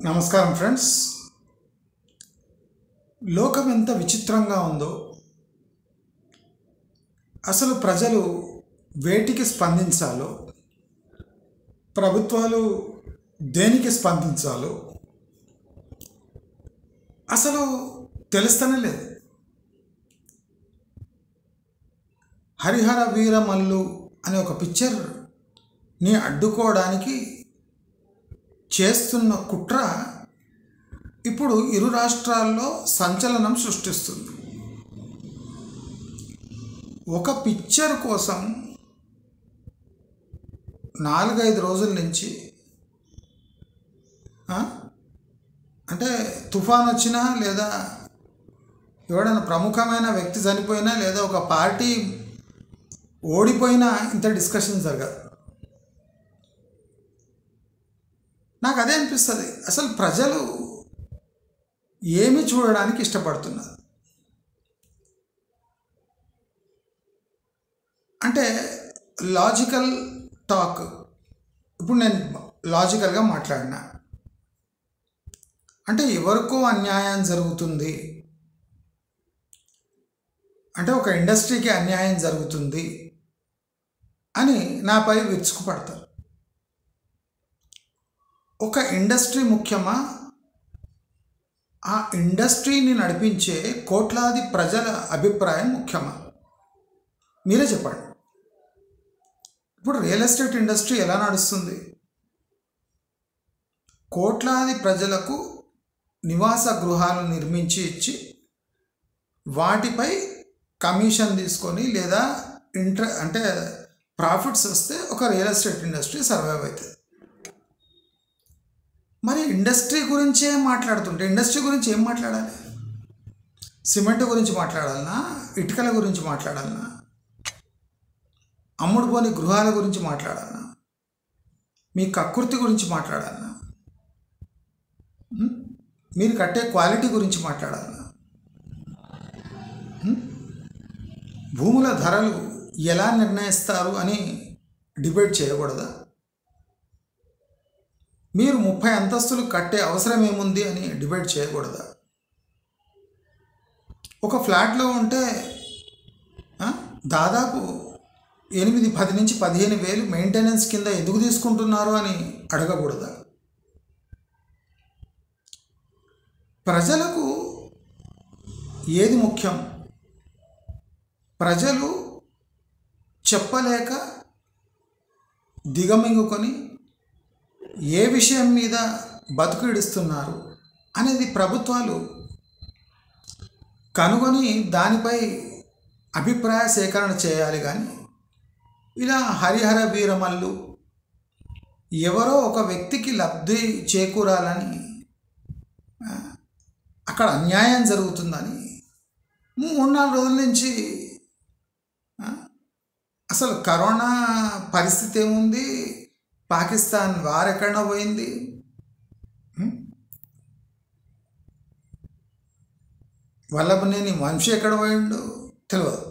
నమస్కారం ఫ్రెండ్స్. లోకం ఎంత విచిత్రంగా ఉందో, అసలు ప్రజలు వేటికి స్పందించాలో, ప్రభుత్వాలు దేనికి స్పందించాలో అసలు తెలుస్తనే లేదు. హరిహర వీరమల్లు అనే ఒక పిక్చర్ని అడ్డుకోవడానికి చేస్తున్న కుట్ర ఇప్పుడు ఇరు రాష్ట్రాల్లో సంచలనం సృష్టిస్తుంది. ఒక పిక్చర్ కోసం 4-5 రోజుల నుంచి అంటే తుఫాన్ వచ్చినా, లేదా ఎవడైనా ప్రముఖమైన వ్యక్తి చనిపోయినా, లేదా ఒక పార్టీ ఓడిపోయినా ఇంత డిస్కషన్ జరగదు. నాకు అదే అనిపిస్తుంది. అసలు ప్రజలు ఏమి చూడడానికి ఇష్టపడుతున్నారు అంటే లాజికల్ టాక్. ఇప్పుడు నేను లాజికల్గా మాట్లాడినా అంటే ఎవరికో అన్యాయం జరుగుతుంది అంటే ఒక ఇండస్ట్రీకి అన్యాయం జరుగుతుంది అని నాపై విరుచుకుపడతారు. ఒక ఇండస్ట్రీ ముఖ్యమా, ఆ ఇండస్ట్రీని నడిపించే కోట్లాది ప్రజల అభిప్రాయం ముఖ్యమా? మీరే చెప్పండి. ఇప్పుడు రియల్ ఎస్టేట్ ఇండస్ట్రీ ఎలా నడుస్తుంది? కోట్లాది ప్రజలకు నివాస గృహాలు నిర్మించి ఇచ్చి వాటిపై కమిషన్ తీసుకొని, లేదా అంటే ప్రాఫిట్స్ వస్తే ఒక రియల్ ఎస్టేట్ ఇండస్ట్రీ సర్వైవ్ అవుతుంది. మరి ఇండస్ట్రీ గురించే మాట్లాడుతుంటే ఇండస్ట్రీ గురించి ఏం మాట్లాడాలి? సిమెంట్ గురించి మాట్లాడాలన్నా, ఇటుకల గురించి మాట్లాడాలన్నా, అమ్ముడుపోని గృహాల గురించి మాట్లాడాలన్నా, మీ కకృతి గురించి మాట్లాడాలన్నా, మీరు కట్టే క్వాలిటీ గురించి మాట్లాడాలన్నా, భూముల ధరలు ఎలా నిర్ణయిస్తారు అని డిబేట్ చేయకూడదా? మీరు 30 అంతస్తులు కట్టే అవసరం ఏముంది అని డిబేట్ చేయకూడదా? ఒక ఫ్లాట్లో ఉంటే దాదాపు 8-10 నుంచి 15 వేలు మెయింటెనెన్స్ కింద ఎందుకు తీసుకుంటున్నారు అని అడగకూడదా? ప్రజలకు ఏది ముఖ్యం? ప్రజలు చెప్పలేక దిగమింగుకొని ఏ విషయం మీద బతుకు ఇడుస్తున్నారు అనేది ప్రభుత్వాలు కనుగొని దానిపై అభిప్రాయ సేకరణ చేయాలి. కానీ ఇలా హరిహర వీరమల్లు ఎవరో ఒక వ్యక్తికి లబ్ధి చేకూరాలని, అక్కడ అన్యాయం జరుగుతుందని 3-4 రోజుల నుంచి అసలు కరోనా పరిస్థితి ఏముంది, పాకిస్తాన్ వార్ ఎక్కడో పోయింది, వల్లభనేని వంశీ ఎక్కడ పోయిండు తెలియదు.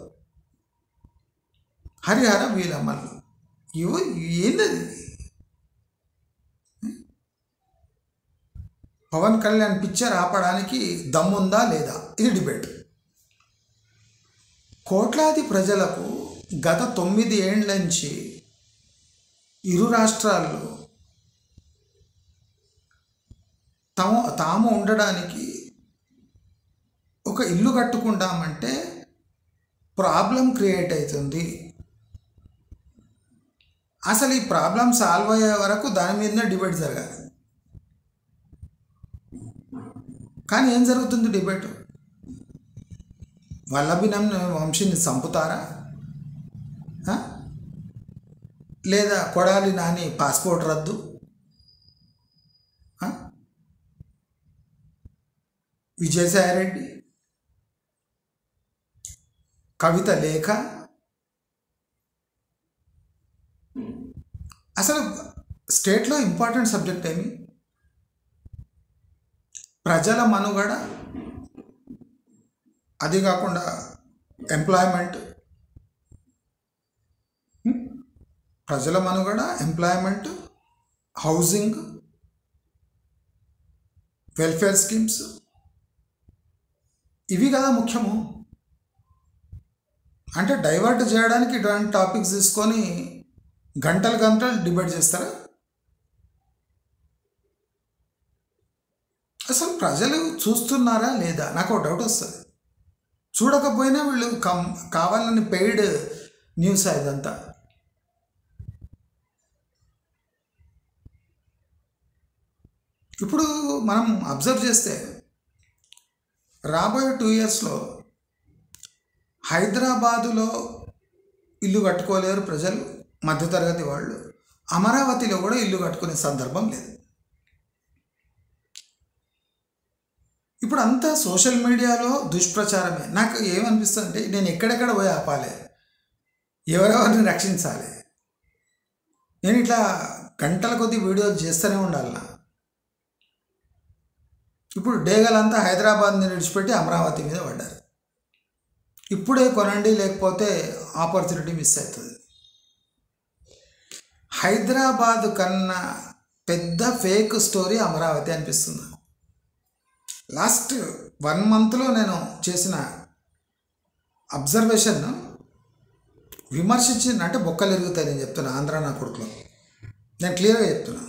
హరిహర వీరమల్లు ఏందది? పవన్ కళ్యాణ్ పిక్చర్ ఆపడానికి దమ్ముందా లేదా? ఇది డిబేట్. కోట్లాది ప్రజలకు గత 9 ఏళ్ల నుంచి ఇరు రాష్ట్రాల్లో తాము ఉండడానికి ఒక ఇల్లు కట్టుకుంటామంటే ప్రాబ్లం క్రియేట్ అవుతుంది. అసలు ఈ ప్రాబ్లం సాల్వ్ అయ్యే వరకు దాని మీదనే డిబేట్ జరగాలి. కానీ ఏం జరుగుతుంది డిబేట్? వల్లభనేని వంశీని చంపుతారా, లేదా కొడాలి నాని పాస్పోర్ట్ రద్దు, విజయసాయిరెడ్డి, కవిత లేఖ, అసలు స్టేట్లో ఇంపార్టెంట్ సబ్జెక్ట్ ఏమి? ప్రజల మనుగడ, అది కాకుండా ఎంప్లాయ్మెంట్, ప్రజల మనుగడ, ఎంప్లాయ్మెంట్, హౌసింగ్, వెల్ఫేర్ స్కీమ్స్, ఇవి కదా ముఖ్యము. అంటే డైవర్ట్ చేయడానికి ఇటువంటి టాపిక్స్ తీసుకొని గంటలు గంటలు డిబేట్ చేస్తారా? అసలు ప్రజలు చూస్తున్నారా లేదా నాకు ఒక డౌట్ వస్తుంది. చూడకపోయినా వీళ్ళు కావాలని పెయిడ్ న్యూస్ ఇదంతా. ఇప్పుడు మనం అబ్జర్వ్ చేస్తే రాబోయే 2 ఇయర్స్లో హైదరాబాదులో ఇల్లు కట్టుకోలేరు ప్రజలు, మధ్యతరగతి వాళ్ళు. అమరావతిలో కూడా ఇల్లు కట్టుకునే సందర్భం లేదు. ఇప్పుడు అంతా సోషల్ మీడియాలో దుష్ప్రచారమే. నాకు ఏమనిపిస్తుంది అంటే నేను ఎక్కడెక్కడ పోయి ఆపాలి, ఎవరెవరిని రక్షించాలి, నేను ఇట్లా గంటల కొద్ది వీడియోలు చేస్తూనే ఉండాలి. ఇప్పుడు డేగలంతా హైదరాబాద్ని విడిచిపెట్టి అమరావతి మీద పడ్డారు. ఇప్పుడే కొనండి, లేకపోతే ఆపర్చునిటీ మిస్ అవుతుంది. హైదరాబాద్ కన్నా పెద్ద ఫేక్ స్టోరీ అమరావతి అనిపిస్తుంది. లాస్ట్ 1 మంత్లో నేను చేసిన అబ్జర్వేషన్ విమర్శించిన అంటే బొక్కలు ఎరుగుతాయి. నేను చెప్తున్నా, ఆంధ్ర నా కొడుకులో నేను క్లియర్గా చెప్తున్నా.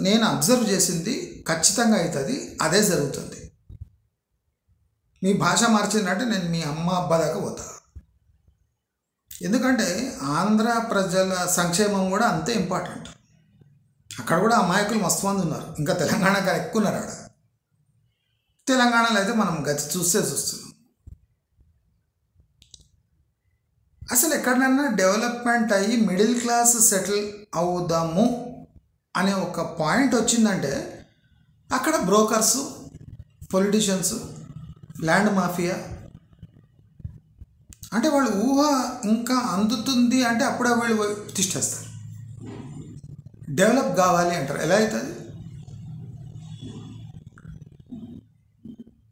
నేను అబ్జర్వ్ చేసింది ఖచ్చితంగా అవుతుంది, అదే జరుగుతుంది. మీ భాష మార్చిందంటే నేను మీ అమ్మ అబ్బా దాకా పోతా. ఎందుకంటే ఆంధ్ర ప్రజల సంక్షేమం కూడా అంతే ఇంపార్టెంట్. అక్కడ కూడా అమాయకులు మస్తు మంది ఉన్నారు, ఇంకా తెలంగాణ గారు ఎక్కువ ఉన్నారు. ఆడ తెలంగాణలో అయితే మనం గతి చూస్తున్నాం. అసలు ఎక్కడైనా డెవలప్మెంట్ అయ్యి మిడిల్ క్లాస్ సెటిల్ అవుదాము అనే ఒక పాయింట్ వచ్చిందంటే అక్కడ బ్రోకర్సు, పొలిటీషియన్స్, ల్యాండ్ మాఫియా అంటే వాళ్ళు ఊహ ఇంకా అందుతుంది అంటే అప్పుడే వాళ్ళు తిష్టేస్తారు. డెవలప్ కావాలి అంటారు. ఎలా అవుతుంది?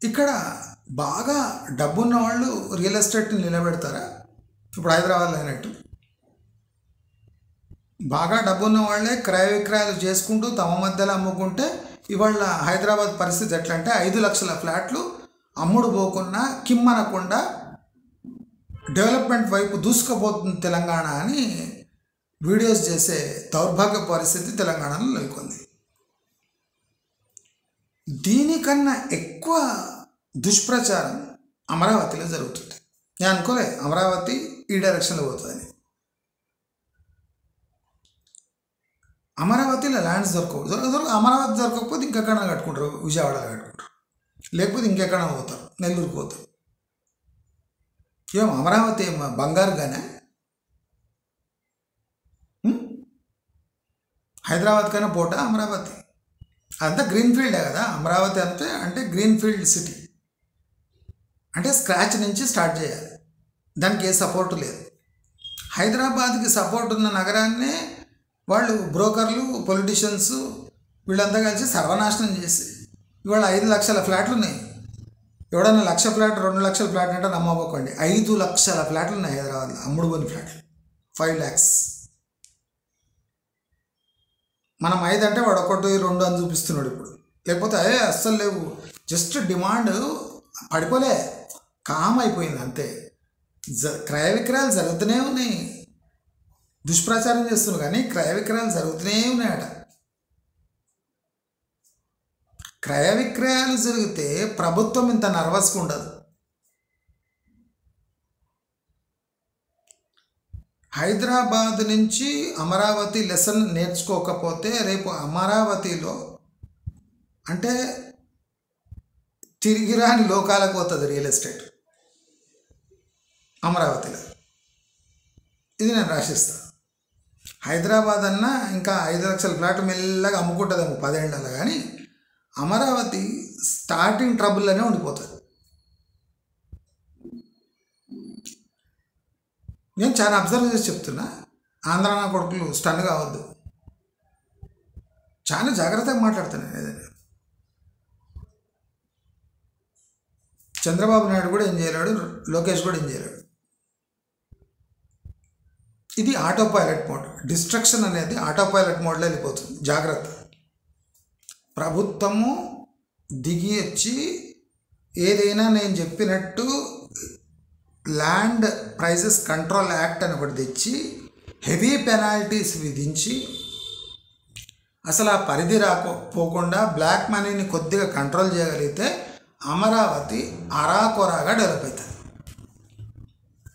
ఇక్కడ బాగా డబ్బున్న వాళ్ళు రియల్ ఎస్టేట్ని నిలబెడతారా? ఇప్పుడు హైదరాబాద్లో అయినట్టు బాగా డబ్బున్న వాళ్ళే క్రయ విక్రయాలు చేసుకుంటూ తమ మధ్యలో అమ్ముకుంటే ఇవాళ హైదరాబాద్ పరిస్థితి ఎట్లా అంటే 5 లక్షల ఫ్లాట్లు అమ్ముడు పోకుండా కిమ్మనకుండా డెవలప్మెంట్ వైపు దూసుకుపోతుంది తెలంగాణ అని వీడియోస్ చేసే దౌర్భాగ్య పరిస్థితి తెలంగాణలో నెలకొంది. దీనికన్నా ఎక్కువ దుష్ప్రచారం అమరావతిలో జరుగుతుంది. నేను అనుకోలే అమరావతి ఈ డైరెక్షన్లో పోతుందని. అమరావతిలో ల్యాండ్స్ దొరకవు. అమరావతి దొరకకపోతే ఇంకెక్కడ కట్టుకుంటారు, విజయవాడలో కట్టుకుంటారు, లేకపోతే ఇంకెక్కడ పోతారు, నెల్లూరుకు పోతారు. ఏం అమరావతి బంగారుగానే? హైదరాబాద్ కన్నా పోట అమరావతి అంతా గ్రీన్ఫీల్డే కదా. అమరావతి అంటే గ్రీన్ఫీల్డ్ సిటీ అంటే స్క్రాచ్ నుంచి స్టార్ట్ చేయాలి. దానికి ఏ సపోర్టు లేదు. హైదరాబాద్కి సపోర్ట్ ఉన్న నగరాన్నే వాళ్ళు బ్రోకర్లు, పొలిటీషియన్స్ వీళ్ళంతా కలిసి సర్వనాశనం చేసి ఇవాళ 5 లక్షల ఫ్లాట్లు ఉన్నాయి. ఎవడన్నా 1 లక్ష ఫ్లాట్ 2 లక్షల ఫ్లాట్ అంటే నమ్మబోకండి, 5 లక్షల ఫ్లాట్లు ఉన్నాయి హైదరాబాద్లో. అమ్ముడు పోని ఫ్లాట్లు 5 lakhs. మనం 5 అంటే వాడు 1, 2 అని చూపిస్తున్నాడు ఇప్పుడు. లేకపోతే అస్సలు లేవు. జస్ట్ డిమాండ్ పడిపోలే, కామ్ అయిపోయింది అంతే. క్రయ విక్రయాలు జరుగుతూనే ఉన్నాయి. దుష్ప్రచారం చేస్తున్నారు కానీ క్రయ విక్రయాలు జరుగుతూనే ఉన్నాయట. క్రయ విక్రయాలు జరిగితే ప్రభుత్వం ఇంత నర్వస్గా ఉండదు. హైదరాబాద్ నుంచి అమరావతి లెసన్ నేర్చుకోకపోతే రేపు అమరావతిలో అంటే తిరిగిరాని లోకాలకు పోతుంది రియల్ ఎస్టేట్ అమరావతిలో. ఇది నేను రాసిస్తాను. హైదరాబాద్ అన్నా ఇంకా 5 లక్షల ఫ్లాట్ మెల్లగా అమ్ముకుంటుందేమో 10 ఏళ్ళలో, కానీ అమరావతి స్టార్టింగ్ ట్రబుల్లోనే ఉండిపోతుంది. నేను చాలా అబ్జర్వ్ చేసి చెప్తున్నా. ఆంధ్ర నా కొడుకులు స్టన్ కావద్దు, చాలా జాగ్రత్తగా మాట్లాడుతున్నాను. ఏదైనా చంద్రబాబు నాయుడు కూడా ఏం చేయలేడు, లోకేష్ కూడా ఏం చేయలేడు. ఇది ఆటో పైలట్ మోడ్. డిస్ట్రక్షన్ అనేది ఆటో పైలట్ మోడ్లో వెళ్ళిపోతుంది. జాగ్రత్త. ప్రభుత్వము దిగి వచ్చి ఏదైనా నేను చెప్పినట్టు ల్యాండ్ ప్రైజెస్ కంట్రోల్ యాక్ట్ అని ఒకటి తెచ్చి హెవీ పెనాల్టీస్ విధించి అసలు ఆ పరిధి రాకపోకుండా బ్లాక్ మనీని కొద్దిగా కంట్రోల్ చేయగలిగితే అమరావతి అరాకొరాగా డెవలప్ అవుతుంది.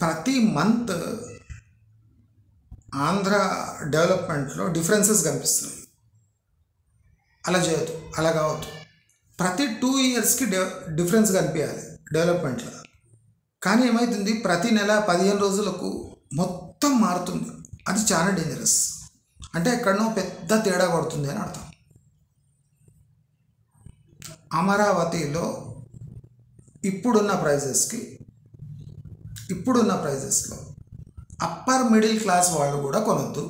ప్రతి మంత్ ఆంధ్ర డెవలప్మెంట్లో డిఫరెన్సెస్ కనిపిస్తున్నాయి. అలా చేయొద్దు, అలా కావద్దు. ప్రతి 2 ఇయర్స్కి డిఫరెన్స్ కనిపించాలి డెవలప్మెంట్లో. కానీ ఏమవుతుంది, ప్రతి నెల 15 రోజులకు మొత్తం మారుతుంది. అది చాలా డేంజరస్. అంటే ఎక్కడనో పెద్ద తేడా కొడుతుంది అని అర్థం. అమరావతిలో ఇప్పుడున్న ప్రైజెస్లో అప్పర్ మిడిల్ క్లాస్ వాళ్ళు కూడా కొనొద్దు.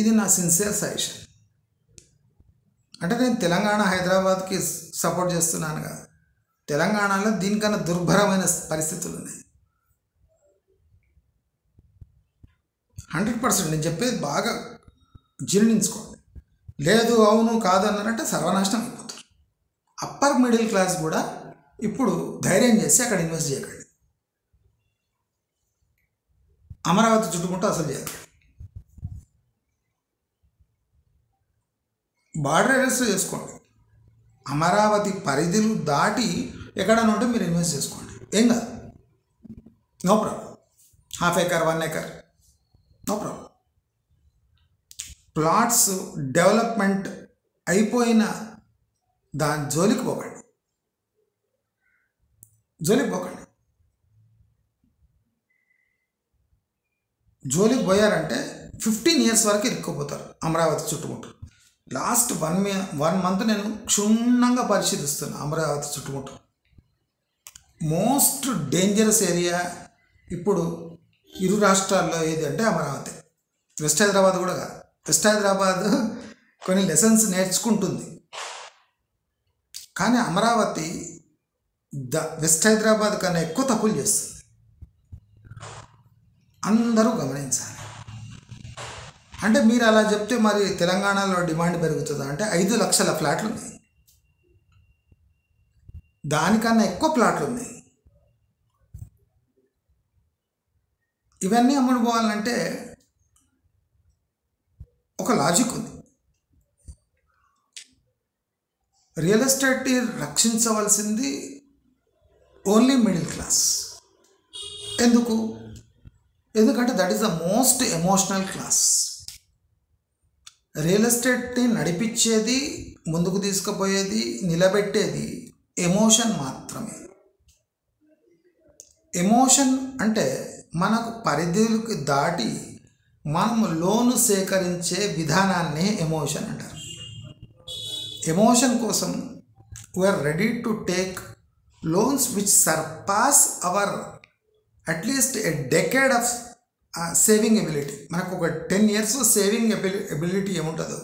ఇది నా సిన్సియర్ సజెషన్. అంటే నేను తెలంగాణ హైదరాబాద్కి సపోర్ట్ చేస్తున్నాను కదా, తెలంగాణలో దీనికన్నా దుర్భరమైన పరిస్థితులు ఉన్నాయి. 100% నేను చెప్పేది బాగా జీర్ణించుకోండి. లేదు అవును కాదు అన్నారంటే సర్వనాశనం అయిపోతారు. అప్పర్ మిడిల్ క్లాస్ కూడా ఇప్పుడు ధైర్యం చేసి అక్కడ ఇన్వెస్ట్ చేయకండి. అమరావతి చుట్టుముట్టు అసలు చేయకండి. బార్డర్ ఏరియాస్లో చేసుకోండి. అమరావతి పరిధులు దాటి ఎక్కడైనా ఉంటే మీరు ఇన్వెస్ట్ చేసుకోండి, ఏం కాదు, no problem. 1/2 acre 1 acre no problem. Plots development అయిపోయిన దాని జోలికి పోకండి. జోలికి పోయారంటే 15 years వరకు ఇరుక్కుపోతారు అమరావతి చుట్టుముట్టు. లాస్ట్ 1 month నేను క్షుణ్ణంగా పరిశీలిస్తున్నా అమరావతి చుట్టుముట్టు. మోస్ట్ డేంజరస్ ఏరియా ఇప్పుడు ఇరు రాష్ట్రాల్లో ఏది అంటే అమరావతి. వెస్ట్ హైదరాబాద్ కూడా కాదు. వెస్ట్ హైదరాబాద్ కొన్ని లెసన్స్ నేర్చుకుంటుంది, కానీ అమరావతి వెస్ట్ హైదరాబాద్ కన్నా ఎక్కువ తప్పులు చేస్తుంది. అందరూ గమనించాలి. అంటే మీరు అలా చెప్తే మరి తెలంగాణలో డిమాండ్ పెరుగుతుందా అంటే 5 లక్షల ఫ్లాట్లు ఉన్నాయి, దానికన్నా ఎక్కువ ప్లాట్లు ఉన్నాయి. ఇవన్నీ అమ్ముడుపోవాలంటే ఒక లాజిక్ ఉంది. రియల్ ఎస్టేట్ని రక్షించవలసింది ఓన్లీ మిడిల్ క్లాస్. ఎందుకంటే that is the most emotional class. Real ఎస్టేట్ని నడిపించేది, ముందుకు తీసుకుపోయేది, నిలబెట్టేది ఎమోషన్ మాత్రమే. ఎమోషన్ అంటే మనకు పరిధులకు దాటి మనం లోను సేకరించే విధానాన్ని ఎమోషన్ అంటారు. ఎమోషన్ కోసం we are ready to take loans which surpass our at least a decade of saving ability. మనకు ఒక 10 years సేవింగ్ ఎబిలిటీ ఏముంటుందో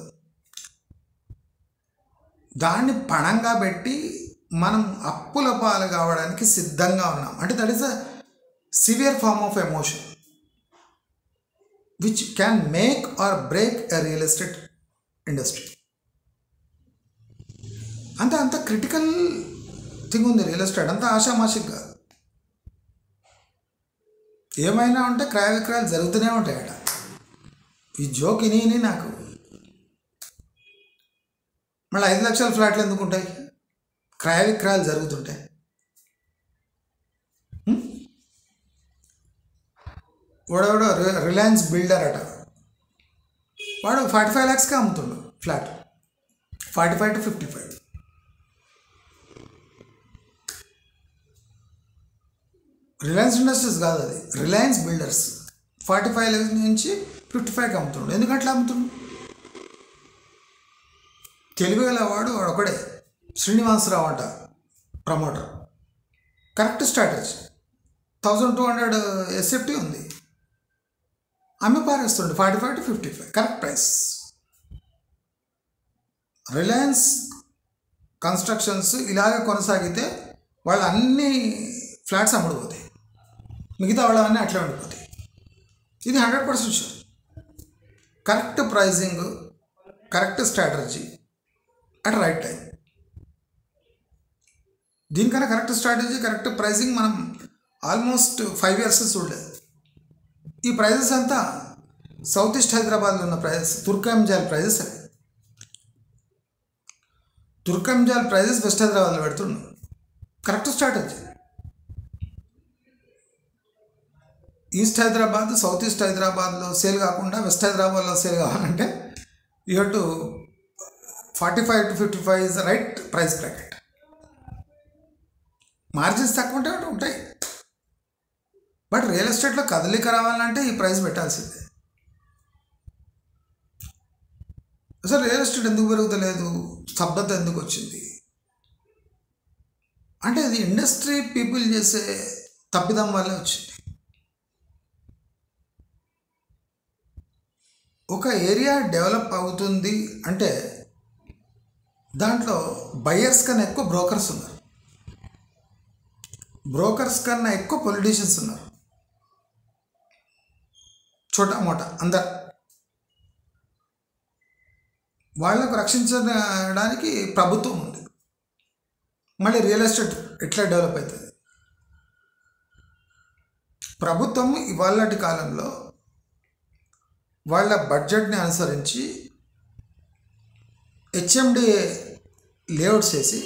దాన్ని పణంగా పెట్టి మనం అప్పుల పాలు కావడానికి సిద్ధంగా ఉన్నాం. అంటే that is a severe form of emotion which can make or break a real estate industry. అంత క్రిటికల్ థింగ్ ఉంది రియల్ ఎస్టేట్. అంత ఆషామాషిక్ కాదు. ఏమైనా ఉంటే క్రయ విక్రయాలు జరుగుతూనే ఉంటాయట. ఈ జోక్ ఇని నాకు మళ్ళీ 5 లక్షల ఫ్లాట్లు ఎందుకు ఉంటాయి? క్రయ విక్రయాలు జరుగుతుంటాయి. వాడెవడో రిలయన్స్ బిల్డర్ అట, వాడు 45 lakhsకి అమ్ముతుండు ఫ్లాట్, 45 to 55. రిలయన్స్ ఇండస్ట్రీస్ కాదు అది, రిలయన్స్ బిల్డర్స్ 45 lakhs నుంచి 55కి అమ్ముతుండు. ఎందుకంటే అమ్ముతుండు? తెలివిగల వాడు ఒకడే, శ్రీనివాసరావు అంట ప్రమోటర్. Correct strategy. 1200 SFT ఉంది, అమ్మి పారేస్తుండే 45 to 55 correct price. Reliance constructions ఇలాగే కొనసాగితే వాళ్ళు అన్ని ఫ్లాట్స్ అమ్ముడుపోతాయి, మిగతా వాళ్ళవన్నీ అట్లే ఉండిపోతాయి. ఇది 100% sure. Correct pricing, correct strategy, at right time. దీనికన్నా కరెక్ట్ స్ట్రాటజీ, కరెక్ట్ ప్రైసింగ్ మనం ఆల్మోస్ట్ 5 years చూడలేదు. ఈ ప్రైజెస్ అంతా సౌత్ ఈస్ట్ హైదరాబాద్లో ఉన్న ప్రైజెస్, తుర్కంజాల్ ప్రైజెస్. అవి తుర్కంజాల్ ప్రైజెస్ వెస్ట్ హైదరాబాద్లో పెడుతున్నాం. Correct strategy. East Hyderabad, south east హైదరాబాద్లో సేల్ కాకుండా వెస్ట్ హైదరాబాద్లో సేల్ కావాలంటే you have to 45 to 55 is the right price bracket. Margins తక్కువ ఉంటాయి, బట్ రియల్ ఎస్టేట్లో కదలిక రావాలంటే ఈ ప్రైస్ పెట్టాల్సిందే. అసలు రియల్ ఎస్టేట్ ఎందుకు పెరుగుతలేదు, స్తబ్దత ఎందుకు వచ్చింది అంటే అది ఇండస్ట్రీ పీపుల్ చేసే తప్పిదం వల్లే వచ్చింది. ఒక ఏరియా డెవలప్ అవుతుంది అంటే దాంట్లో బయర్స్ కన్నా ఎక్కువ బ్రోకర్స్ ఉన్నారు, బ్రోకర్స్ కన్నా ఎక్కువ పొలిటీషియన్స్ ఉన్నారు, చోటా మోటా అందరు. వాళ్లకు రక్షించడానికి ప్రభుత్వం ఉంది. మళ్ళీ రియల్ ఎస్టేట్ ఎట్లా డెవలప్ అవుతుంది? ప్రభుత్వం ఇవాళటి కాలంలో వాళ్ళ బడ్జెట్ని అనుసరించి హెచ్ఎండిఏ లేఅవుట్స్ వేసి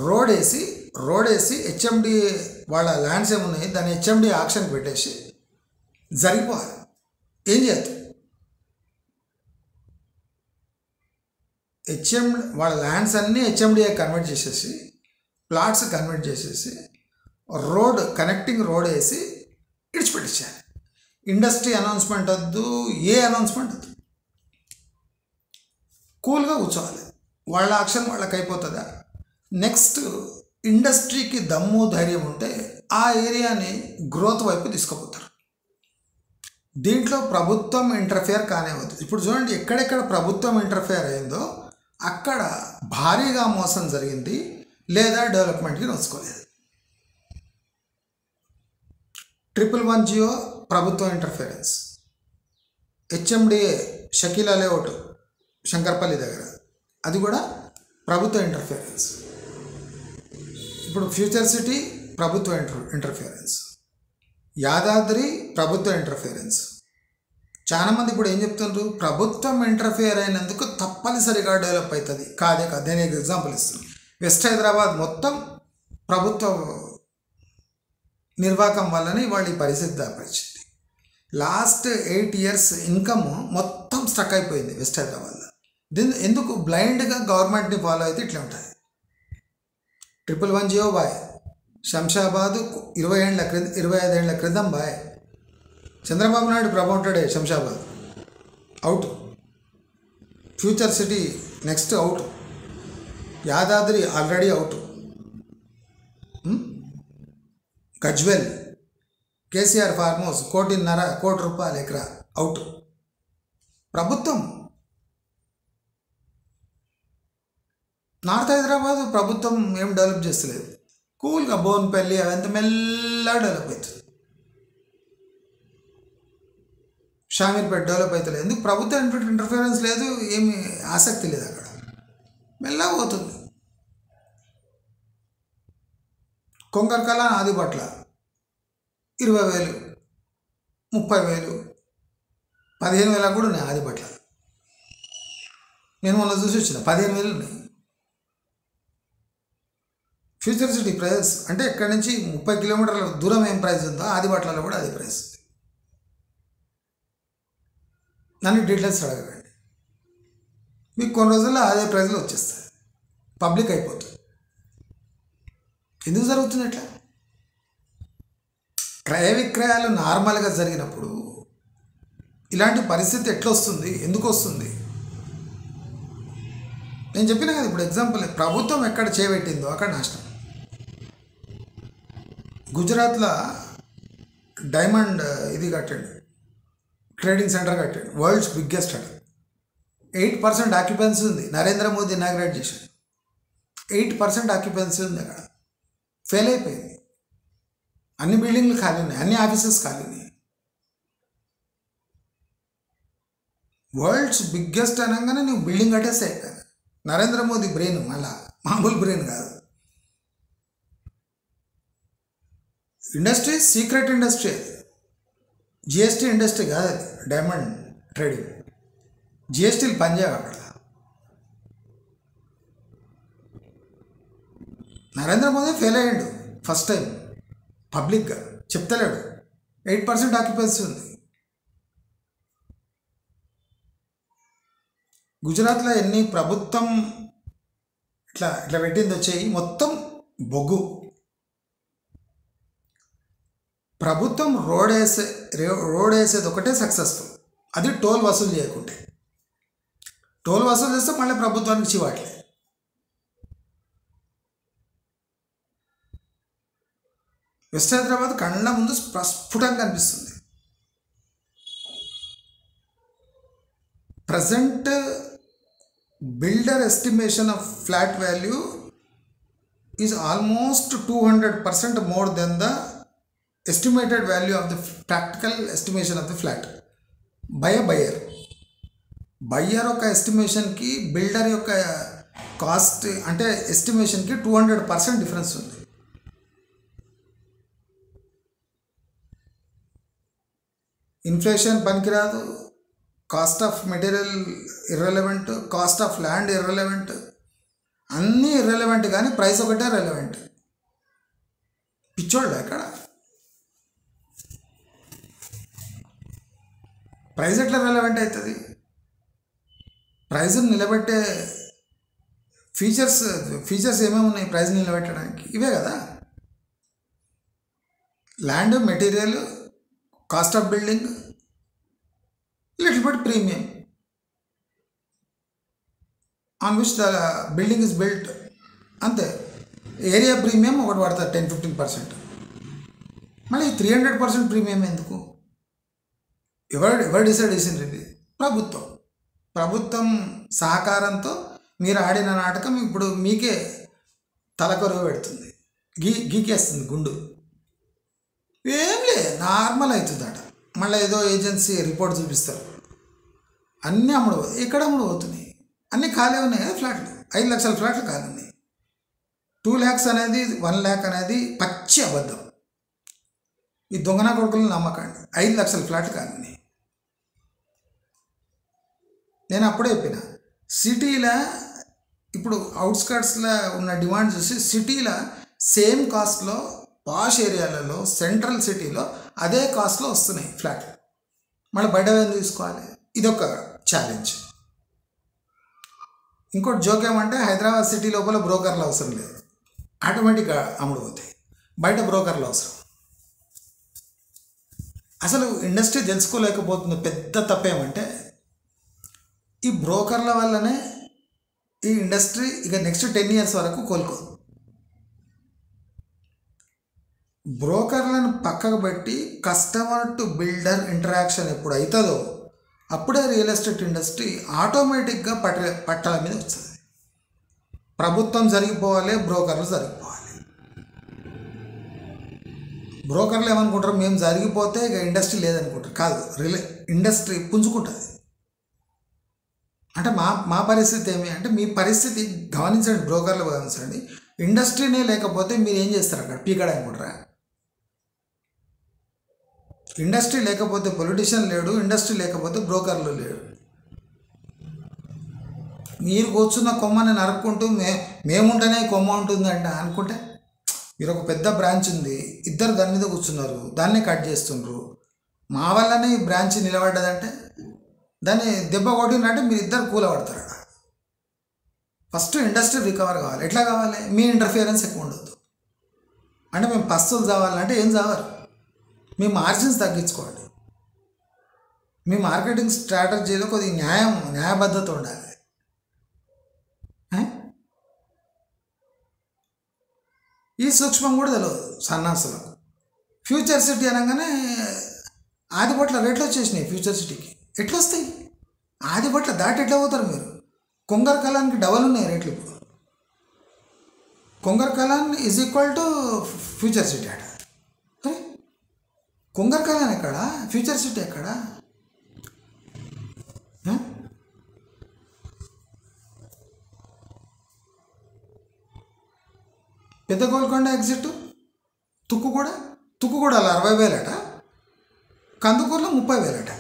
రోడ్ వేసి హెచ్ఎండిఏ వాళ్ళ ల్యాండ్స్ ఏమున్నాయి దాన్ని హెచ్ఎండిఏ ఆక్షన్కి పెట్టేసి జరిగిపోవాలి. ఏం చేయదు, వాళ్ళ ల్యాండ్స్ అన్నీ హెచ్ఎండిఏ కన్వర్ట్ చేసేసి, ప్లాట్స్ కన్వర్ట్ చేసేసి, రోడ్ కనెక్టింగ్ రోడ్ వేసి ఇడిచిపెట్టేసారు. ఇండస్ట్రీ అనౌన్స్మెంట్ వద్దు, ఏ అనౌన్స్మెంట్ వద్దు, కూల్గా కూర్చోవాలి. వాళ్ళ యాక్షన్ వాళ్ళకి అయిపోతుందా? నెక్స్ట్ ఇండస్ట్రీకి దమ్ము ధైర్యం ఉంటే ఆ ఏరియాని గ్రోత్ వైపు తీసుకుపోతారు. దీంట్లో ప్రభుత్వం ఇంటర్ఫియర్ కానివ్వద్దు. ఇప్పుడు చూడండి, ఎక్కడెక్కడ ప్రభుత్వం ఇంటర్ఫియర్ అయిందో అక్కడ భారీగా మోసం జరిగింది లేదా డెవలప్మెంట్కి నోచుకోలేదు. 111 జియో ప్రభుత్వం ఇంటర్ఫియరెన్స్, హెచ్ఎండిఏ షకీలా లేఅవుట్ శంకర్పల్లి దగ్గర అది కూడా ప్రభుత్వ ఇంటర్ఫియరెన్స్. ఇప్పుడు ఫ్యూచర్ సిటీ ప్రభుత్వ ఇంటర్ఫియరెన్స్, యాదాద్రి ప్రభుత్వ ఇంటర్ఫియరెన్స్. చాలామంది ఇప్పుడు ఏం చెప్తున్నారు, ప్రభుత్వం ఇంటర్ఫియర్ అయినందుకు తప్పనిసరిగా డెవలప్ అవుతుంది. కాదు, నేను ఎగ్జాంపుల్ ఇస్తున్నాను. వెస్ట్ హైదరాబాద్ మొత్తం ప్రభుత్వ నిర్వాహకం వల్లనే వాళ్ళు ఈ పరిస్థితి దాపరిచింది. లాస్ట్ 8 years ఇన్కమ్ మొత్తం స్ట్రక్ అయిపోయింది వెస్ట్ హైదరాబాద్లో. ఎందుకు? బ్లైండ్గా గవర్నమెంట్ని ఫాలో అయితే ఇట్లా ఉంటుంది. 111 జియో బాయ్, శంషాబాద్ 25 ఏళ్ల క్రితం బాయ్, చంద్రబాబు నాయుడు ప్రమోటెడే Shamshabad out, future city next out, Yadadri already out, Gajwel KCR farm house 1.5 కోటి రూపాయలు ఎకరా అవుట్. ప్రభుత్వం నార్త్ హైదరాబాద్ ప్రభుత్వం ఏం డెవలప్ చేస్తలేదు, కూల్గా బోన్పల్లి అవంతా మెల్లగా డెవలప్ అవుతుంది. షామీర్పేట డెవలప్ అవుతలేదు. ఎందుకు? ప్రభుత్వం ఇంటర్ఫిరెన్స్ లేదు, ఏమి ఆసక్తి లేదు, అక్కడ మెల్లగా పోతుంది. కొంకర్కల ఆదిపట్ల 20,000, 30,000, 15,000 కూడా ఉన్నాయి ఆదిపట్ల. నేను మొన్న చూసి వచ్చిన 15,000 ఉన్నాయి. ఫ్యూచర్ సిటీ ప్రైస్ అంటే ఇక్కడ నుంచి 30 కిలోమీటర్ల దూరం ఏం ప్రైస్ ఉందో ఆదిపట్లలో కూడా అదే ప్రైస్. నన్ను డీటెయిల్స్ అడగండి, మీకు కొన్ని రోజుల్లో అదే ప్రైస్లో వచ్చేస్తాయి, పబ్లిక్ అయిపోతుంది. ఎందుకు జరుగుతుంది ఇట్లా? క్రయ విక్రయాలు నార్మల్గా జరిగినప్పుడు ఇలాంటి పరిస్థితి ఎట్లా వస్తుంది, ఎందుకు వస్తుంది? నేను చెప్పిన కదా ఇప్పుడు ఎగ్జాంపుల్, ప్రభుత్వం ఎక్కడ చేపెట్టిందో అక్కడ నాశనం. గుజరాత్లో డైమండ్ ఇది కట్టాడు, ట్రేడింగ్ సెంటర్ కట్టాడు, వరల్డ్స్ బిగ్గెస్ట్ అట. 8% ఆక్యుపెన్సీ ఉంది. నరేంద్ర మోదీ ఇనాగ్రేట్ చేశాడు. 8% ఆక్యుపెన్సీ ఉంది. అక్కడ ఫెయిల్ అయిపోయింది. అన్ని బిల్డింగ్లు ఖాళీ ఉన్నాయి, అన్ని ఆఫీసెస్ ఖాళీ ఉన్నాయి. వరల్డ్స్ బిగ్గెస్ట్ అనగానే నువ్వు బిల్డింగ్ కట్టేస్తే అయిపోయింది. నరేంద్ర మోదీ బ్రెయిన్ మళ్ళా మామూలు బ్రెయిన్ కాదు. ఇండస్ట్రీ సీక్రెట్ ఇండస్ట్రీ, అది జిఎస్టీ ఇండస్ట్రీ కాదు, అది డైమండ్ ట్రేడింగ్. జిఎస్టీలు పనిచేయవు అక్కడ. నరేంద్ర మోదీ ఫెయిల్ అయ్యాడు ఫస్ట్ టైం పబ్లిక్గా, చెప్తలేడు. 8% ఆక్యుపెన్సీ ఉంది. గుజరాత్లో ఎన్ని ప్రభుత్వం ఇట్లా ఇట్లా పెట్టింది వచ్చాయి, మొత్తం బొగ్గు. ప్రభుత్వం రోడ్ వేసేది ఒకటే సక్సెస్ఫుల్, అది టోల్ వసూలు చేయకుంటే. టోల్ వసూలు చేస్తే మళ్ళీ ప్రభుత్వానికి చివాట్లే. వెస్ట్ హైదరాబాద్ కళ్ళ ముందు ప్రస్ఫుటంగా కనిపిస్తుంది. Present builder estimation of flat value is almost 200% more than the estimated value of the practical estimation of the flat by a buyer. Buyer యొక్క ఎస్టిమేషన్కి బిల్డర్ యొక్క కాస్ట్ అంటే ఎస్టిమేషన్కి 200% డిఫరెన్స్ ఉంది. ఇన్ఫ్లేషన్ పనికిరాదు, cost of material irrelevant, cost of land irrelevant, అన్నీ irrelevant, కానీ price ఒకటే relevant. పిచ్చోళ్ళు ఎక్కడ ప్రైస్ ఎట్లా రెలవెంట్ అవుతుంది? ప్రైజ్ని నిలబెట్టే ఫీచర్స్ ఏమేమి ఉన్నాయి ప్రైజ్ నిలబెట్టడానికి? ఇవే కదా, land, material, cost of building, little bit premium on which the building is built, అంతే. ఏరియా ప్రీమియం ఒకటి పడుతుంది 10-15%. మళ్ళీ 300% ప్రీమియం ఎందుకు? ఎవరు డిసైడ్ చేసింది? ఇది ప్రభుత్వం సహకారంతో మీరు ఆడిన నాటకం ఇప్పుడు మీకే తలకొరవ పెడుతుంది, గీకేస్తుంది గుండు. ఏం లే, నార్మల్ అవుతుందట. మళ్ళీ ఏదో ఏజెన్సీ రిపోర్ట్ చూపిస్తారు, అన్నీ అమ్ముడుపోతాయి. ఎక్కడ అమ్ముడుపోతున్నాయి? అన్నీ ఖాళీ ఉన్నాయి కదా ఫ్లాట్లు. 5 లక్షల ఫ్లాట్లు ఖాళీ ఉన్నాయి. 2 lakhs అనేది 1 lakh అనేది పచ్చి అబద్ధం. ఈ దొంగన కొడుకులను నమ్మకండి. 5 లక్షల ఫ్లాట్లు ఖాళీ ఉన్నాయి. నేను అప్పుడే చెప్పిన, సిటీలో ఇప్పుడు అవుట్స్కర్ట్స్లో ఉన్న డిమాండ్ చూసి సిటీలో సేమ్ కాస్ట్లో, పాష్ ఏరియాలలో, సెంట్రల్ సిటీలో అదే కాస్ట్లో వస్తున్నాయి ఫ్లాట్లు. మళ్ళీ బయట ఎందుకు తీసుకోవాలి? ఇదొక ఛాలెంజ్. ఇంకోటి జోక్ ఏమంటే, హైదరాబాద్ సిటీ లోపల బ్రోకర్లు అవసరం లేదు, ఆటోమేటిక్గా అమ్ముడుపోతాయి. బయట బ్రోకర్లు అవసరం. అసలు ఇండస్ట్రీ తెలుసుకోలేకపోతుంది. పెద్ద తప్పేమంటే, ఈ బ్రోకర్ల వల్లనే ఈ ఇండస్ట్రీ ఇక నెక్స్ట్ 10 years వరకు కోలుకోదు. బ్రోకర్లను పక్కకు పెట్టి కస్టమర్ టు బిల్డర్ ఇంటరాక్షన్ ఎప్పుడు అవుతుందో అప్పుడే రియల్ ఎస్టేట్ ఇండస్ట్రీ ఆటోమేటిక్గా పట్టాల మీద వస్తుంది. ప్రభుత్వం జరిగిపోవాలి, బ్రోకర్లు జరిగిపోవాలి. బ్రోకర్లు ఏమనుకుంటారు, మేము జరిగిపోతే ఇక ఇండస్ట్రీ లేదనుకుంటారు. కాదు, ఇండస్ట్రీ పుంజుకుంటుంది. అంటే మా పరిస్థితి ఏమి అంటే, మీ పరిస్థితి గమనించండి, బ్రోకర్లు గమనించండి. ఇండస్ట్రీనే లేకపోతే మీరు ఏం చేస్తారు? అక్కడ పీకడ అనుకుంటారా? ఇండస్ట్రీ లేకపోతే పొలిటీషియన్ లేడు, ఇండస్ట్రీ లేకపోతే బ్రోకర్లు లేడు. మీరు కూర్చున్న కొమ్మని నరుక్కుంటూ మేముంటేనే కొమ్మ ఉంటుందంట అనుకుంటే, మీరు ఒక పెద్ద బ్రాంచ్ ఉంది, ఇద్దరు దాని మీద కూర్చున్నారు, దాన్నే కట్ చేస్తుండ్రు, మా వల్లనే ఈ బ్రాంచ్ నిలబడ్డదంటే దాన్ని దెబ్బ కొట్టినంటే మీరు ఇద్దరు కూలబడతారు. ఫస్ట్ ఇండస్ట్రీ రికవర్ కావాలి. ఎట్లా కావాలి? మీ ఇంటర్ఫియరెన్స్ ఎక్కువ ఉండొద్దు. అంటే మేము పస్తులు చావాలంటే ఏం చావరు, మీ మార్జిన్స్ తగ్గించుకోండి. మీ మార్కెటింగ్ స్ట్రాటజీలో కొద్దిగా న్యాయబద్ధత ఉండాలి. ఈ సూక్ష్మం కూడా తెలియదు సన్నాసులకు. ఫ్యూచర్ సిటీ అనగానే ఆదిపట్ల రేట్లు వచ్చేసినాయి. ఫ్యూచర్ సిటీకి ఎట్లా వస్తాయి? ఆదిపట్ల దాటి ఎట్లా పోతారు మీరు? కొంగర్ కలాన్కి డబల్ ఉన్నాయి రేట్లు ఇప్పుడు. Kongar Kalan is equal to future city అట. అరే, కొంగర్ కలాన్ ఎక్కడ, ఫ్యూచర్ సిటీ ఎక్కడ? పెద్ద గోల్కొండ ఎగ్జిట్ తుక్కుగూడలో 60,000 అట, కందుకూరులో 30,000 అట.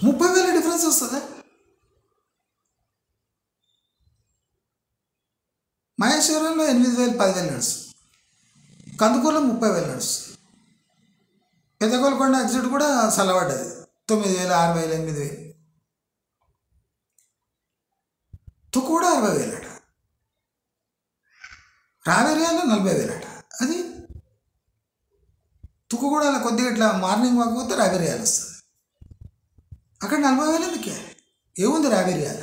30,000 డిఫరెన్స్ వస్తుందా? మహేశ్వరంలో 8,000 10,000 నడుస్తుంది, కందుకూరులో 30,000 నడుస్తుంది. పెద్ద గోల్కొండ ఎగ్జిట్ కూడా చల్లబడ్డది, 9,000 6,000 8,000. తుక్కుగూడ 60,000 అట, రావేరియాలో 40,000 అట. అది తుక్కుగూడలో కొద్దిగా ఇట్లా మార్నింగ్ వాక్ పోతే రావేరియాలు వస్తుంది, అక్కడ 40,000 ఎందుకే? ఏముంది రావేరియాల?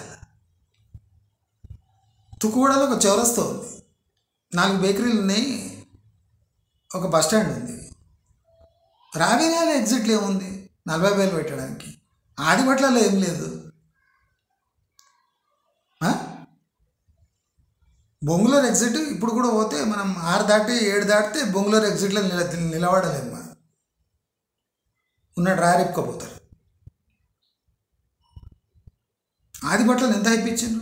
తుక్కుగూడలో ఒక చౌరస్తా ఉంది, 4 బేకరీలు ఉన్నాయి, ఒక బస్ స్టాండ్ ఉంది. రావేరియాల ఎగ్జిట్లో ఏముంది 40,000 పెట్టడానికి? ఆదిబట్లలో ఏం లేదు. బొంగులూరు ఎగ్జిట్ ఇప్పుడు కూడా పోతే మనం 6 దాటి 7 దాటితే బొంగులూరు ఎగ్జిట్లో నిలబడలేము, ఉన్న డ్రైవర్ ఎక్కపోతారు. ఆదిబట్లను ఎంత అయిపించారు?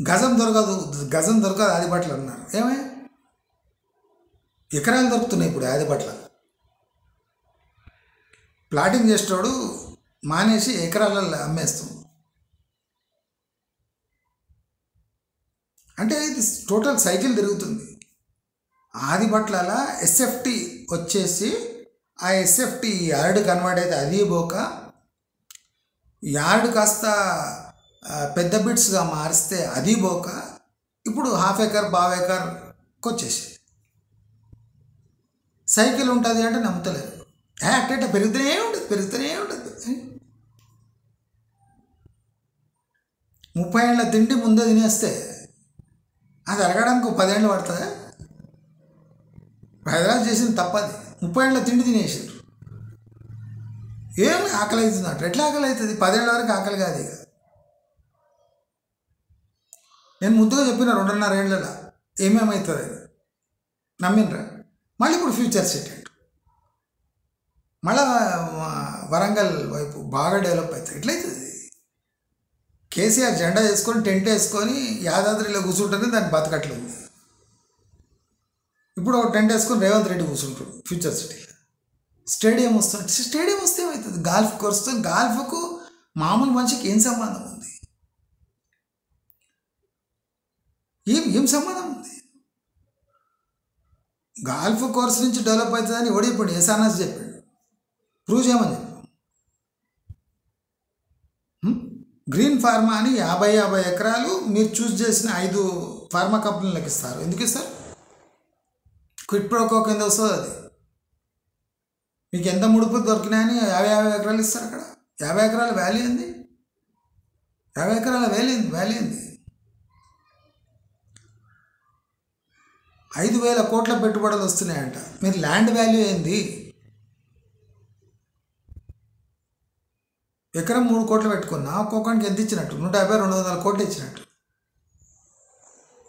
గజం దొరకదు ఆదిబట్టలు అన్నారు. ఏమే ఎకరాలు దొరుకుతున్నాయి ఇప్పుడు ఆదిబట్ల. ప్లాటింగ్ చేసేటోడు మానేసి ఎకరాలలో అమ్మేస్తాం. అంటే ఇది టోటల్ సైకిల్ తిరుగుతుంది. ఆదిబట్ల ఎస్ఎఫ్టీ వచ్చేసి ఆ ఎస్ఎఫ్టీ యార్డ్ కన్వర్ట్ అయితే అది పోక, యార్డ్ కాస్త పెద్ద బిట్స్గా మారిస్తే అది పోక, ఇప్పుడు 1/2 ఎకర్ 1/2 ఎకర్కి వచ్చేసి సైకిల్ ఉంటుంది అంటే నమ్ముతలేదు. అట్ట పెరుగుతూనే ఉంటుంది. 30 ఏళ్ళ తిండి ముందే తినేస్తే అది అరగడానికి 10 ఏళ్ళు పడుతుందా? హైదరాబాద్ చేసింది తప్పది. 30 ఏళ్ళ తిండి తినేసారు. ఏమి ఆకలి అవుతుంది అంటారు. ఎట్లా ఆకలి అవుతుంది? 10 ఏళ్ళ వరకు ఆకలి కాదు. ఇక నేను ముందుగా చెప్పిన 2.5 ఏళ్ళలో ఏమేమవుతుంది అది నమ్మినరా? మళ్ళీ ఇప్పుడు ఫ్యూచర్ సెట్ అంట, మళ్ళా వరంగల్ వైపు బాగా డెవలప్ అవుతుంది. ఎట్లయితుంది? కేసీఆర్ జెండా వేసుకొని టెంట్ వేసుకొని యాదాద్రిలో కూర్చుంటేనే దాన్ని బతకట్లేదు. ఇప్పుడు ఒక టెంట్ వేసుకొని రేవంత్ రెడ్డి కూర్చుంటాడు ఫ్యూచర్ సిటీలో. స్టేడియం వస్తే ఏమవుతుంది? గాల్ఫ్ కోర్స్తో గాల్ఫ్కు మామూలు మనిషికి ఏం సంబంధం ఉంది? ఏం సంబంధం ఉంది? గాల్ఫ్ కోర్స్ నుంచి డెవలప్ అవుతుందని ఓడిపోయాడు. ఎసానాస్ చెప్పాడు, ప్రూవ్ చేయమని చెప్పాడు. గ్రీన్ ఫార్మా అని 50 ఎకరాలు మీరు చూస్ చేసిన 5 ఫార్మా కంపెనీలకు ఇస్తారు. ఎందుకు ఇస్తారు? క్విట్ ప్రోకో కింద వస్తుంది అది. మీకు ఎంత ముడుపు దొరికినాయని 50 ఎకరాలు ఇస్తారు. అక్కడ 50 ఎకరాల వాల్యూ ఏంది? 50 ఎకరాల వాల్యూ ఏంది? 5,000 కోట్ల పెట్టుబడులు వస్తున్నాయంట. మీరు ల్యాండ్ వాల్యూ ఏంది? ఎకరం 3 కోట్లు పెట్టుకున్నా ఒక్కొక్కరికి ఎంత ఇచ్చినట్టు? 150-200 కోట్లు ఇచ్చినట్టు.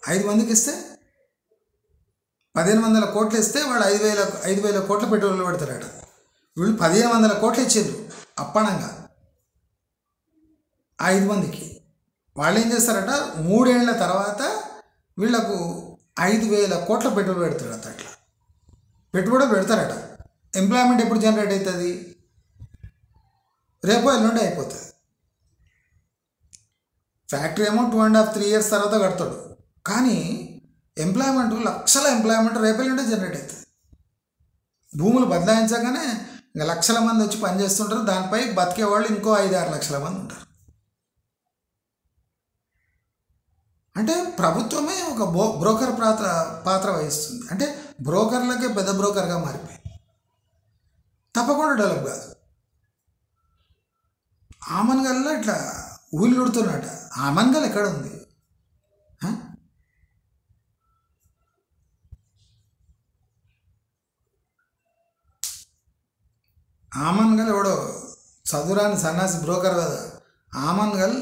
5 మందికి ఇస్తే 1,500 కోట్లు ఇస్తే వాడు 5,000 కోట్ల పెట్టుబడులు పెడతారట. వీళ్ళు 1,500 కోట్లు ఇచ్చారు అప్పనంగా 5 మందికి. వాళ్ళు ఏం చేస్తారట, 3 ఏళ్ల తర్వాత వీళ్లకు 5,000 కోట్ల పెట్టుబడి పెడతాడట. అట్లా పెట్టుబడి పెడతారట. ఎంప్లాయ్మెంట్ ఎప్పుడు జనరేట్ అవుతుంది? రేపు ఎల్లుండి అయిపోతుంది. ఫ్యాక్టరీ ఏమో 2.5-3 years తర్వాత కడతాడు. కానీ ఎంప్లాయ్మెంట్, లక్షల ఎంప్లాయ్మెంట్ రేపు ఎల్లుండే జనరేట్ అవుతుంది. భూములు బదలాయించగానే ఇంకా లక్షల మంది వచ్చి పనిచేస్తుంటారు. దానిపై బతికే వాళ్ళు ఇంకో 5-6 లక్షల మంది ఉంటారు. అంటే ప్రభుత్వమే ఒక బ్రోకర్ పాత్ర వహిస్తుంది. అంటే బ్రోకర్లకే పెద్ద బ్రోకర్గా మారిపోయి తప్పకుండా డెవలప్ కాదు. ఆమన్గల్లో ఇట్లా ఊళ్ళు ఉడుతున్నట. ఆమన్గల్ ఎక్కడ ఉంది? ఆమన్గల్ ఎవడో చదురాని సన్నాసి బ్రోకర్ కదా. ఆమన్గల్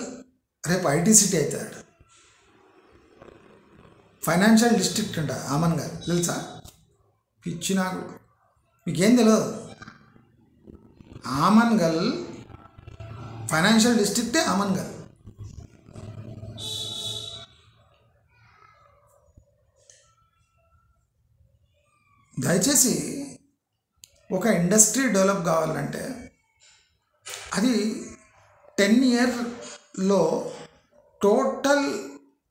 రేపు ఐటీ సిటీ అవుతాడు. ఫైనాన్షియల్ డిస్ట్రిక్ట్ అంట ఆమన్గల్, తెలుసా? పిచ్చి నాకు, మీకేం తెలియదు. ఆమన్గల్ ఫైనాన్షియల్ డిస్ట్రిక్టే ఆమన్గల్. దయచేసి ఒక ఇండస్ట్రీ డెవలప్ కావాలంటే అది 10 ఇయర్లో టోటల్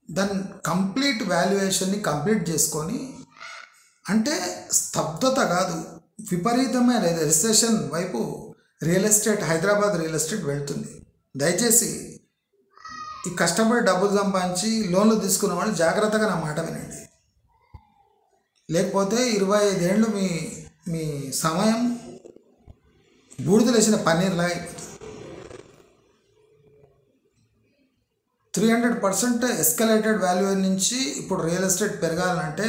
దాని కంప్లీట్ వాల్యుయేషన్ని కంప్లీట్ చేసుకొని, అంటే స్తబ్దత కాదు, విపరీతమైన రిసెషన్ వైపు real estate, Hyderabad real estate వెళ్తుంది. దయచేసి ఈ కష్టపడి డబ్బులు సంపాదించి లోన్లు తీసుకున్న వాళ్ళు జాగ్రత్తగా నా మాట వినండి. లేకపోతే 25 ఏళ్ళు మీ సమయం బూడిదలేసిన పన్నీర్లా అయిపోతుంది. 300% ఎస్కలేటెడ్ వాల్యూ నుంచి ఇప్పుడు రియల్ ఎస్టేట్ పెరగాలంటే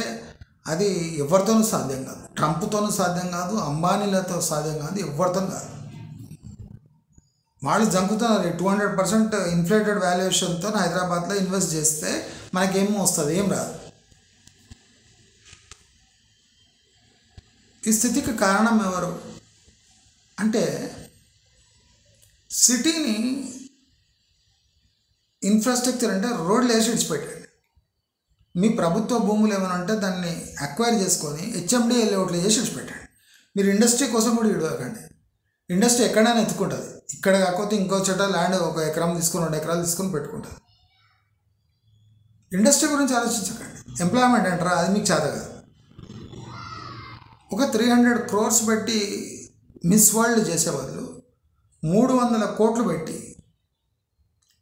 అది ఎవరితోనూ సాధ్యం కాదు. ట్రంప్తోనూ సాధ్యం కాదు, అంబానీలతో సాధ్యం కాదు, ఎవరితో కాదు. వాళ్ళు జంకుతున్నారు. 200% ఇన్ఫ్లేటెడ్ వాల్యుయేషన్తో హైదరాబాద్లో ఇన్వెస్ట్ చేస్తే మనకేమో వస్తుంది, ఏం రాదు. ఈ స్థితికి కారణం ఎవరు అంటే, సిటీని ఇన్ఫ్రాస్ట్రక్చర్ అంటే రోడ్లు వేసి విడిచిపెట్టండి. మీ ప్రభుత్వ భూములు ఏమైనా ఉంటే దాన్ని అక్వైర్ చేసుకొని హెచ్ఎండిఏ లేఅవుట్లు చేసి విడిచిపెట్టండి. మీరు ఇండస్ట్రీ కోసం కూడా ఇడవకండి. ఇండస్ట్రీ ఎక్కడైనా ఎత్తుకుంటుంది. ఇక్కడ కాకపోతే ఇంకో చోట ల్యాండ్ 1 ఎకరం తీసుకుని 2 ఎకరాలు తీసుకొని పెట్టుకుంటుంది. ఇండస్ట్రీ గురించి ఆలోచించకండి. ఎంప్లాయ్మెంట్ అంటారా, అది మీకు చేత కాదు. ఒక 300 crores పెట్టి మిస్ వరల్డ్ చేసే బదులు 300 కోట్లు పెట్టి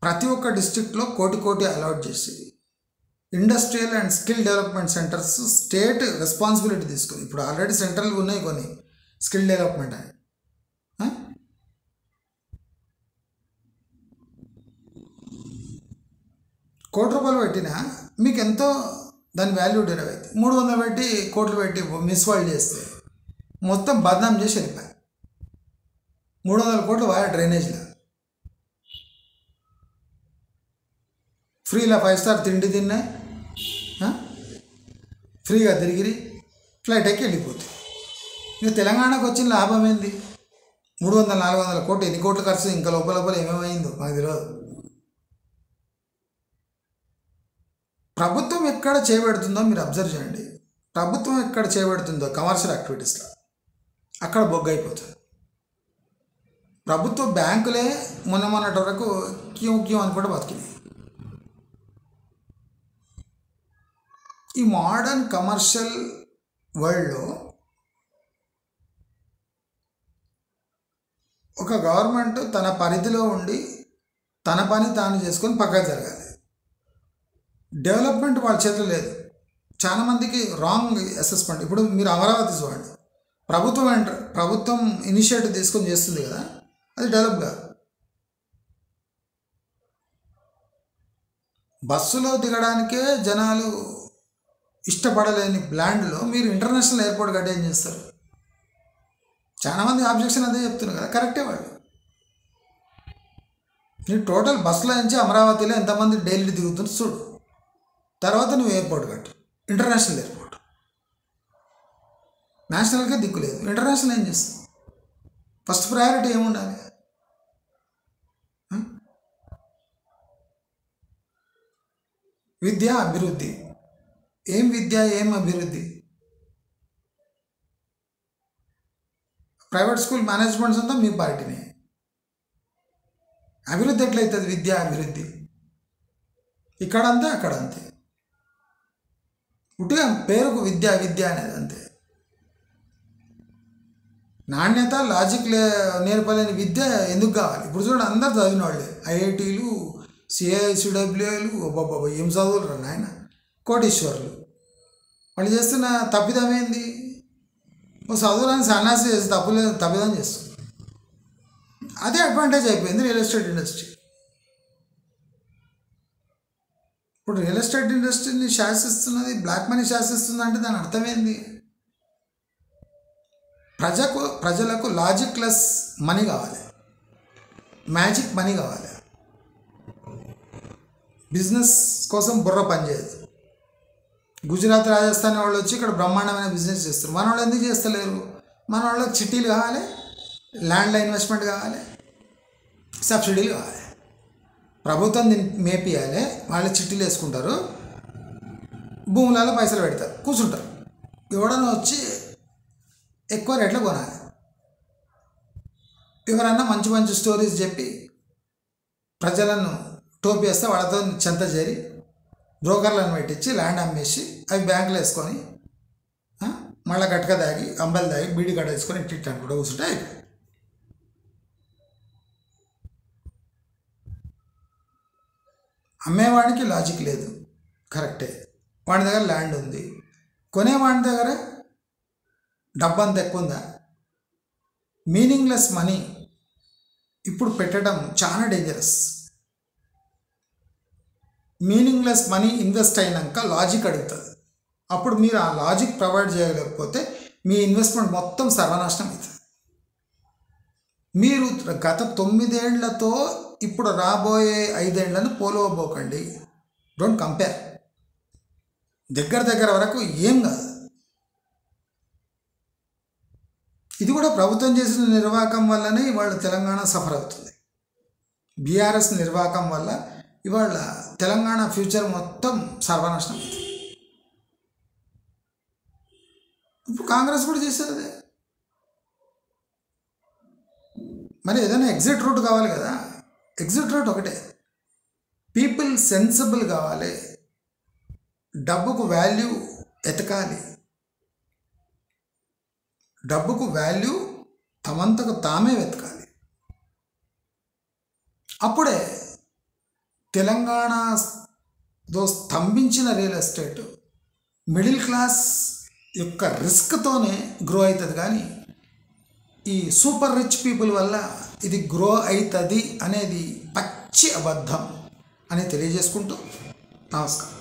ప్రతి ఒక్క డిస్ట్రిక్ట్లో కోటి అలాట్ చేసి industrial and skill development centres state responsibility తీసుకుని, ఇప్పుడు ఆల్రెడీ సెంట్రల్ ఉన్నాయి కొన్ని స్కిల్ డెవలప్మెంట్ అని, ₹1 పెట్టినా మీకు ఎంతో దాని వాల్యూ డెరైవ్ అవుతుంది. 300 పెట్టి కోట్లు పెట్టి మిస్ వరల్డ్ చేస్తే మొత్తం బదనాం చేసి వెళ్ళిపోయి 300 కోట్లు వాయా డ్రైనేజ్లో, ఫ్రీలా 5 స్టార్ తిండి తిన్నా, ఫ్రీగా తిరిగి ఫ్లైట్ ఎక్కి వెళ్ళిపోతుంది. ఇంకా తెలంగాణకు వచ్చిన లాభం ఏంది? 300-400 కోట్లు, ఎన్ని కోట్లు ఖర్చు, ఇంకా లోపల ఏమేమైందో మాకు తెలియదు. ప్రభుత్వం ఎక్కడ చేయబడుతుందో మీరు అబ్జర్వ్ చేయండి. ప్రభుత్వం ఎక్కడ చేయబడుతుందో కమర్షియల్ యాక్టివిటీస్లో అక్కడ బొగ్గైపోతుంది. ప్రభుత్వ బ్యాంకులే మొన్నటి వరకు క్యూ అనుకుంటే బతికినాయి. ఈ మోడర్న్ కమర్షియల్ వరల్డ్లో ఒక గవర్నమెంట్ తన పరిధిలో ఉండి తన పని తాను చేసుకొని పక్కకు జరగాలి. డెవలప్మెంట్ వాళ్ళ చేతిలో లేదు. చాలామందికి రాంగ్ అసెస్మెంట్. ఇప్పుడు మీరు అమరావతి చూడండి, ప్రభుత్వం ఇనిషియేటివ్ తీసుకొని చేస్తుంది కదా, అది డెవలప్ కాదు. బస్సులో దిగడానికే జనాలు ఇష్టపడలేని ల్యాండ్లో మీరు ఇంటర్నేషనల్ ఎయిర్పోర్ట్ కట్టి ఏం చేస్తారు? చాలామంది ఆబ్జెక్షన్ అదే చెప్తున్నారు కదా, కరెక్టే వాళ్ళు. మీరు టోటల్ బస్సులో నుంచి అమరావతిలో ఎంతమంది డైలీ దిగుతుందో చూడు. తర్వాత నువ్వు ఎయిర్పోర్ట్ కట్టు, ఇంటర్నేషనల్ ఎయిర్పోర్ట్. నేషనల్కే దిక్కు లేదు, ఇంటర్నేషనల్ ఏం చేస్తాం? ఫస్ట్ ప్రయారిటీ ఏముండాలి? విద్య, అభివృద్ధి. ఏం విద్య, ఏం అభివృద్ధి? ప్రైవేట్ స్కూల్ మేనేజ్మెంట్స్ అంతా మీ పార్టీనే. అభివృద్ధి ఎట్లయితుంది? విద్య అభివృద్ధి ఇక్కడంతే అక్కడంతే. ఉట్టిగా పేరుకు విద్య అనేది అంతే. నాణ్యత, లాజిక్ నేర్పలేని విద్య ఎందుకు కావాలి? ఇప్పుడు చూడండి, అందరు చదివిన వాళ్ళే, ఐఐటీలు, సిఐసిడబ్ల్యూలు, బాబా ఏం చదువులు నాయన, కోటీశ్వరులు. వాళ్ళు చేస్తున్న తప్పిదం ఏంది? ఓ చదువులని సన్యాసి చేసి తప్పిదం చేస్తుంది. అదే అడ్వాంటేజ్ అయిపోయింది రియల్ ఎస్టేట్ ఇండస్ట్రీ. ఇప్పుడు రియల్ ఎస్టేట్ ఇండస్ట్రీని శాసిస్తున్నది బ్లాక్ మనీ శాసిస్తుంది అంటే దాని అర్థమైంది? ప్రజలకు లాజిక్లెస్ మనీ కావాలి, మ్యాజిక్ మనీ కావాలి. బిజినెస్ కోసం బుర్ర పనిచేయదు. గుజరాత్, రాజస్థాన్ వాళ్ళు వచ్చి ఇక్కడ బ్రహ్మాండమైన బిజినెస్ చేస్తారు. మన వాళ్ళు ఎందుకు చేస్తలేరు? మన వాళ్ళకి చిట్టీలు కావాలి, ల్యాండ్లో ఇన్వెస్ట్మెంట్ కావాలి, సబ్సిడీలు కావాలి. ప్రభుత్వం దీన్ని మేపియాలి, వాళ్ళు చిట్టీలు వేసుకుంటారు, భూములలో పైసలు పెడతారు, కూర్చుంటారు. ఎవడన్నా వచ్చి ఎక్కువ రేట్లో కొనాలి. ఎవరన్నా మంచి మంచి స్టోరీస్ చెప్పి ప్రజలను టోపేస్తే వాళ్ళతో చెంత చేరి బ్రోకర్లను పెట్టించి ల్యాండ్ అమ్మేసి అవి బ్యాంకులో వేసుకొని మళ్ళీ గట్క దాగి అంబలు దాగి బీడి గడ్డ వేసుకొని ఇట్టి అనుకుంటూ కూర్చుంటే అయిపోయి. అమ్మేవాడికి లాజిక్ లేదు, కరెక్టే. వాడి దగ్గర ల్యాండ్ ఉంది, కొనేవాడి దగ్గర డబ్బు అంత ఎక్కువ ఉందా? మీనింగ్లెస్ మనీ ఇప్పుడు పెట్టడం చాలా డేంజరస్. మీనింగ్లెస్ మనీ ఇన్వెస్ట్ అయినాక లాజిక్ అడుగుతుంది. అప్పుడు మీరు ఆ లాజిక్ ప్రొవైడ్ చేయలేకపోతే మీ ఇన్వెస్ట్మెంట్ మొత్తం సర్వనాశనం అవుతుంది. మీరు గత 9 ఏళ్లతో ఇప్పుడు రాబోయే 5 ఏళ్లను పోల్వబోకండి. Don't compare. దగ్గర వరకు ఏం కాదు. ఇది కూడా ప్రభుత్వం చేసిన నిర్వాహకం వల్లనే ఇవాళ తెలంగాణ సఫర్ అవుతుంది. బీఆర్ఎస్ నిర్వాహకం వల్ల ఇవాళ తెలంగాణ ఫ్యూచర్ మొత్తం సర్వనాశనం అవుతుంది. ఇప్పుడు కాంగ్రెస్ కూడా చేసేది. మరి ఏదైనా ఎగ్జిట్ రూట్ కావాలి కదా. ఎగ్జిట్ రూట్ ఒకటే, పీపుల్ సెన్సిబుల్ కావాలి, డబ్బుకు వాల్యూ ఎతకాలి, డబ్బుకు వాల్యూ తమంతకు తామే వెతకాలి. అప్పుడే తెలంగాణలో స్తంభించిన రియల్ ఎస్టేట్ మిడిల్ క్లాస్ యొక్క రిస్క్తోనే గ్రో అవుతుంది. కానీ ఈ సూపర్ రిచ్ పీపుల్ వల్ల ఇది గ్రో అవుతుంది అనేది పచ్చి అబద్ధం అని తెలియజేసుకుంటూ నమస్కారం.